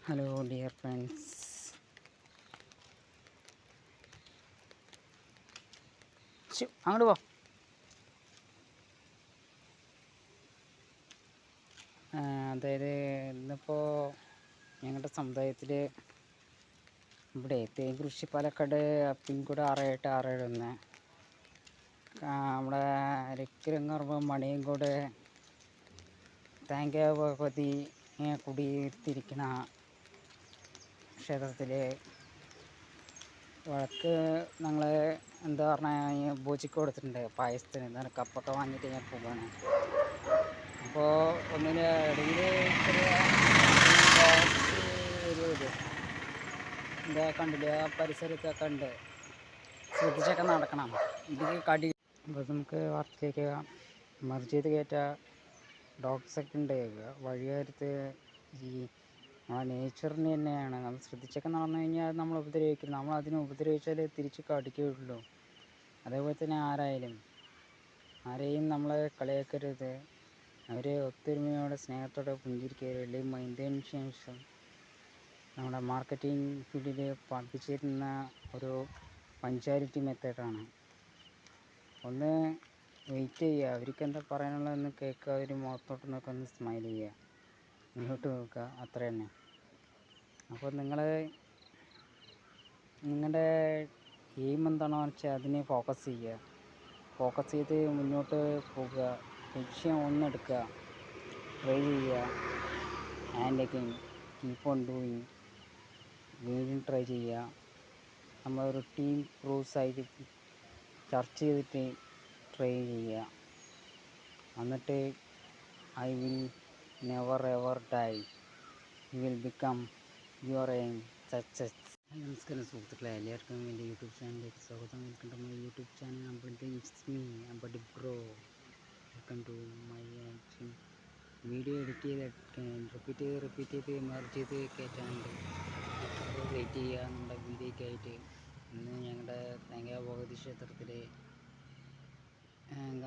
Hello dear friends, അങ്ങോട്ട് പോ. അതായത് ഇന്നിപ്പോൾ ഞങ്ങളുടെ സമുദായത്തിൽ ഇവിടെ തേൻ കൃഷി പാലക്കാട് പിൻകൂട് 6861 നമ്മുടെ രക്തരംഗർമ്മ മണിയങ്കോട് തേങ്ക ഭഗവതി കുടിയിരുത്തിയിരിക്കുന്ന ക്ഷേത്രത്തിൽ വിളക്ക് ഞങ്ങൾ എന്താ പറഞ്ഞാൽ പൂജയ്ക്ക് കൊടുത്തിട്ടുണ്ട്. പായസത്തിന് എന്താണ് കപ്പൊക്കെ വാങ്ങിയിട്ട് ഞാൻ പോവുകയാണ്. അപ്പോൾ ഒന്നിന് ഇടയിൽ വരുന്നത് എന്താ കണ്ടില്ല, ആ പരിസരത്തൊക്കെ ഉണ്ട്, ശ്രദ്ധിച്ചൊക്കെ നടക്കണം. ഇതിൽ കടി അപ്പോൾ നമുക്ക് വാർത്തയ്ക്ക് മർജ് ചെയ്ത് കയറ്റുക, ഡോഗ്സൊക്കെ ഉണ്ട് വഴിയോരത്ത്. ഈ നമ്മളെ നേച്ചറിന് തന്നെയാണ്, നമ്മൾ ശ്രദ്ധിച്ചൊക്കെ നടന്നു കഴിഞ്ഞാൽ നമ്മൾ ഉപദ്രവിക്കില്ല. നമ്മൾ അതിനെ ഉപദ്രവിച്ചാൽ തിരിച്ച് കടിക്കുകയുള്ളൂ. അതേപോലെ തന്നെ ആരെയും നമ്മൾ കളിയാക്കരുത്. അവരെ ഒത്തൊരുമയോടെ സ്നേഹത്തോടെ പുഞ്ചിരിക്കുക. മൈൻഡിന് ശേഷം നമ്മുടെ മാർക്കറ്റിംഗ് ഫീൽഡിൽ പഠിപ്പിച്ചിരുന്ന ഒരു പഞ്ച്വാലിറ്റി മെത്തേഡാണ്. ഒന്ന് വെയിറ്റ് ചെയ്യുക, അവർക്ക് എന്താ പറയാനുള്ളതെന്ന് കേൾക്കുക, അവർ മുഖത്തോട്ട് നോക്കുക, ഒന്ന് സ്മൈൽ ചെയ്യുക, മുന്നോട്ട് നോക്കുക, അത്ര തന്നെ. അപ്പോൾ നിങ്ങളുടെ എയിം എന്താണോ വെച്ചാൽ അതിനെ ഫോക്കസ് ചെയ്യുക. ഫോക്കസ് ചെയ്ത് മുന്നോട്ട് പോകുക, ലക്ഷ്യം ഒന്നെടുക്കുക, ട്രൈ ചെയ്യുക. And again keep on doing, വീണ്ടും ട്രൈ ചെയ്യുക. നമ്മളൊരു ടീം പ്രോസായിട്ട് ചർച്ച ചെയ്തിട്ട് ട്രൈ ചെയ്യുക. എന്നിട്ട് I will never ever die, you will become your aim success. നമസ്കാരം സുഹൃത്തുക്കളെ, എല്ലാവർക്കും എൻ്റെ യൂട്യൂബ് ചാനലിലേക്ക് സ്വാഗതം. Welcome to my YouTube channel. It's me Ambadi bro. Welcome to my action. Video edit ചെയ്ത് റിപ്പീറ്റ് ചെയ്ത് മെർജ് ചെയ്ത് കയറ്റാനുണ്ട്. അപ്പോൾ വെയിറ്റ് ചെയ്യുക നമ്മുടെ വീഡിയോയ്ക്കായിട്ട്. ഇന്ന് ഞങ്ങളുടെ തേങ്കാ ഭഗവതി ക്ഷേത്രത്തിൽ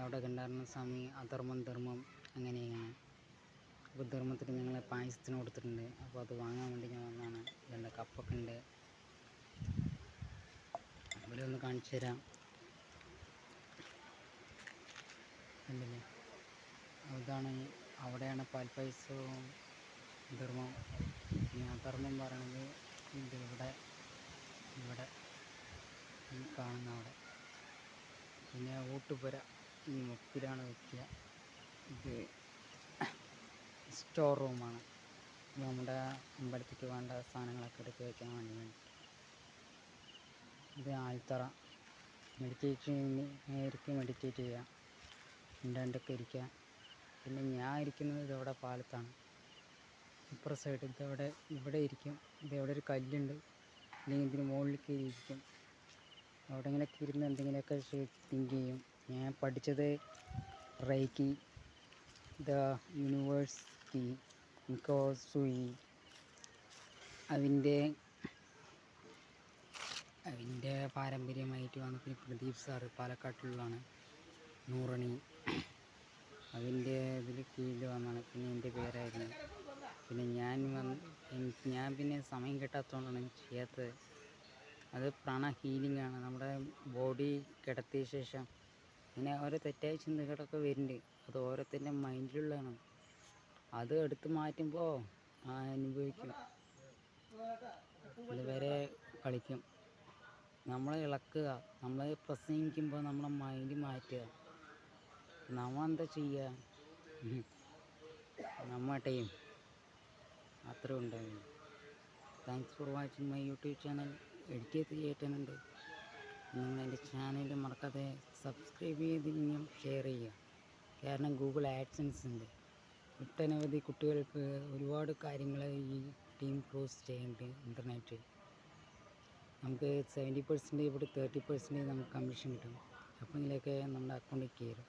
അവിടെ കണ്ടായിരുന്ന സ്വാമി ധർമ്മം അങ്ങനെയാണ്. അപ്പോൾ ധർമ്മത്തിൽ ഞങ്ങൾ പായസത്തിന് കൊടുത്തിട്ടുണ്ട്. അപ്പോൾ അത് വാങ്ങാൻ വേണ്ടി ഞാൻ വന്നതാണ്. രണ്ട് കപ്പൊക്കെ ഉണ്ട്, ഇവിടെ ഒന്ന് കാണിച്ചു തരാം. കണ്ടില്ലേ, അതാണ് അവിടെയാണ് പാൽപ്പായസവും ധർമ്മം. പിന്നെ അധർമ്മം പറയണത് ഇവിടെ ഈ കാണുന്ന അവിടെ. പിന്നെ ഊട്ടുപുര ഈ മുപ്പിലാണ് വയ്ക്കുക. ഇത് സ്റ്റോർ റൂമാണ്, നമ്മുടെ അമ്പലത്തിലേക്ക് വേണ്ട സാധനങ്ങളൊക്കെ എടുത്ത് വയ്ക്കാൻ വേണ്ടി. ഇത് ആൽത്തറ, മെഡിറ്റേറ്റ് ചെയ്യുക, രണ്ടൊക്കെ ഇരിക്കുക. പിന്നെ ഞാൻ ഇരിക്കുന്നത് ഇതവിടെ പാലത്താണ്, ഇപ്പുറ സൈഡ് ഇവിടെ ഇരിക്കും. ഇതെവിടെ ഒരു കല്ലുണ്ട്, അല്ലെങ്കിൽ ഇതിന് മുകളിൽ കയറിയിരിക്കും. എവിടെയെങ്കിലൊക്കെ ഇരുന്ന് എന്തെങ്കിലുമൊക്കെ തിങ്ക് ചെയ്യും. ഞാൻ പഠിച്ചത് റൈക്കി, ദ യൂണിവേഴ്സ് കീ, മിക്കോസുയി. അതിൻ്റെ പാരമ്പര്യമായിട്ട് വന്ന പിന്നെ പ്രദീപ് സാറ് പാലക്കാട്ടിലുള്ളതാണ്, നൂറണി, അതിൻ്റെ ഇതിൽ കീഴിൽ വന്നാണ്. പിന്നെ എൻ്റെ പേരായിരുന്നു. പിന്നെ ഞാൻ പിന്നെ സമയം കിട്ടാത്തതുകൊണ്ടാണ് ചെയ്യാത്തത്. അത് പ്രാണ ഹീലിംഗ് ആണ്. നമ്മുടെ ബോഡി കിടത്തിയ ശേഷം ഇങ്ങനെ ഓരോ തെറ്റായ ചിന്തകളൊക്കെ വരുന്നുണ്ട്. അത് ഓരോരുത്തരുടെ മൈൻഡിലുള്ളതാണ്. അത് എടുത്ത് മാറ്റുമ്പോൾ അനുഭവിക്കും, അതുവരെ കളിക്കും. നമ്മളെ ഇളക്കുക, നമ്മളെ പ്രസംഗിക്കുമ്പോൾ നമ്മളെ മൈൻഡ് മാറ്റുക. നമ്മളെന്താ ചെയ്യുക, ടീം അത്ര ഉണ്ടാവും. Thanks for watching my YouTube channel. Edit ചെയ്ത് കയറ്റാനുണ്ട്. നിങ്ങൾ എൻ്റെ ചാനൽ മറക്കാതെ സബ്സ്ക്രൈബ് ചെയ്തില്ലെങ്കിൽ ഷെയർ ചെയ്യുക. കാരണം ഗൂഗിൾ ആഡ്സൻസ് ഉണ്ട്. ഒട്ടനവധി കുട്ടികൾക്ക് ഒരുപാട് കാര്യങ്ങൾ ഈ ടീം ക്ലോസ് ചെയ്യുന്നുണ്ട്. ഇൻ്റർനെറ്റ് നമുക്ക് 70% ഇവിടെ 30% നമുക്ക് കമ്മീഷൻ കിട്ടും. അപ്പോഴെങ്കിലൊക്കെ നമ്മുടെ അക്കൗണ്ടിൽ കയറും.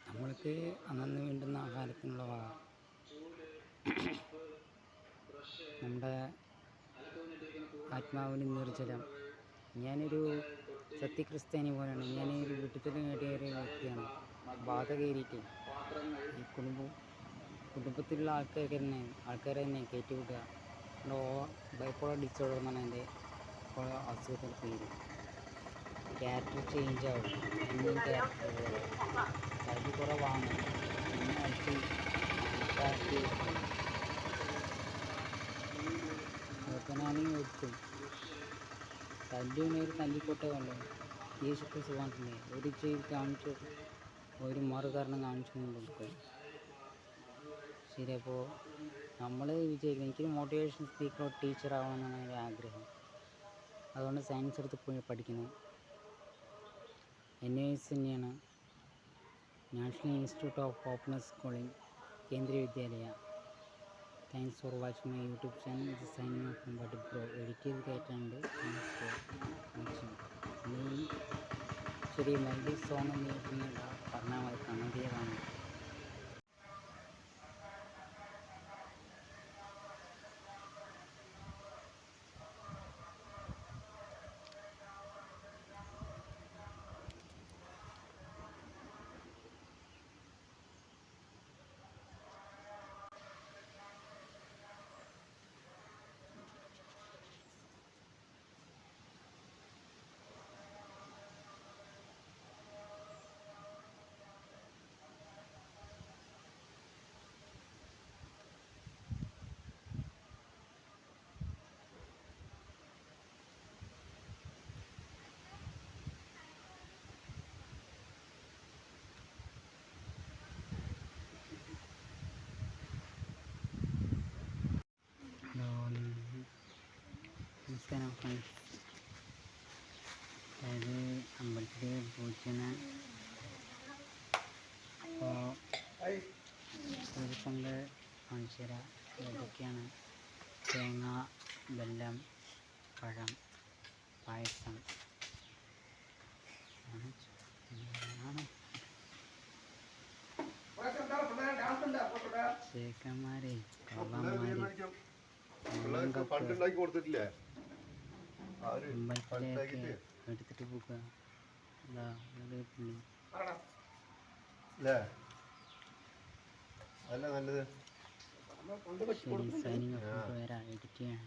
നമ്മൾക്ക് അന്നു വേണ്ടുന്ന ആഹാരത്തിനുള്ള വക, നമ്മുടെ ആത്മാവിന് നിർജ്ജലം. ഞാനൊരു സത്യക്രിസ്ത്യാനി പോലെയാണ്. ഞാനൊരു വീട്ടിൽ നേടിയ ഒരു വ്യക്തിയാണ്. ബാധ കയറിയിട്ട് ഈ കുടുംബം കുടുംബത്തിലുള്ള ആൾക്കാരെ തന്നെ കയറ്റി വിടുക. ബൈപ്പോളർ ഡിസോർഡർ എന്നാണ് എൻ്റെ അസുഖത്തിൻ്റെ പേര്. ക്യാരക്ടർ ചേഞ്ച് ആവും, എന്നും ക്യാരക്ടർ പോലെ തടി കുറവാണ്, പിന്നെ അടുത്ത് ഓപ്പനാണെങ്കിൽ ഒട്ടും തല്ലിയൊരു തല്ലിക്കൊട്ടേ ഉള്ളൂ. യേശുക്രിസ്തു സുഖാണ്ടില്ലേ ഒരു ചെയ്ത് കാണിച്ചു, ഒരു മറുകാരണം കാണിച്ചു കൊടുക്കും. ശരി, അപ്പോൾ നമ്മൾ വിചാരിക്കും എനിക്കൊരു മോട്ടിവേഷൻ സ്പീക്കറോ ടീച്ചർ ആവണമെന്നാണ് എൻ്റെ ആഗ്രഹം. അതുകൊണ്ട് സയൻസ് എടുത്ത് പോയി പഠിക്കുന്നത്. NIS തന്നെയാണ്, national institute of open schooling, Kendriya Vidyalaya. Thanks for watching my YouTube channel. ഇത് signing off from buddy bro. Edit ചെയ്ത് കയറ്റാണ്ട്. Thanks for watching. നീ ചെറിയ മെലഡി സോങ് നീ പറഞ്ഞാൽ മതി, കമൻറ്റ് ചെയ്താണ്. നമസ്കാരം ഫ്രണ്ട്സ്. അതായത് അമ്പലത്തിൽ പൂജന് അപ്പോൾ ദിവസങ്ങൾ കാണിച്ചു തരാം. ഏതൊക്കെയാണ്: തേങ്ങ, വെല്ലം, പഴം, പായസം. ചേക്കന്മാരെ കള്ളന്മാരെ അമ്പലത്തിലേക്ക് എടുത്തിട്ട് പോകുക. ശരി, സൈനിങ് ഓഫ് വരാം. എഡിറ്റ് ചെയ്യാൻ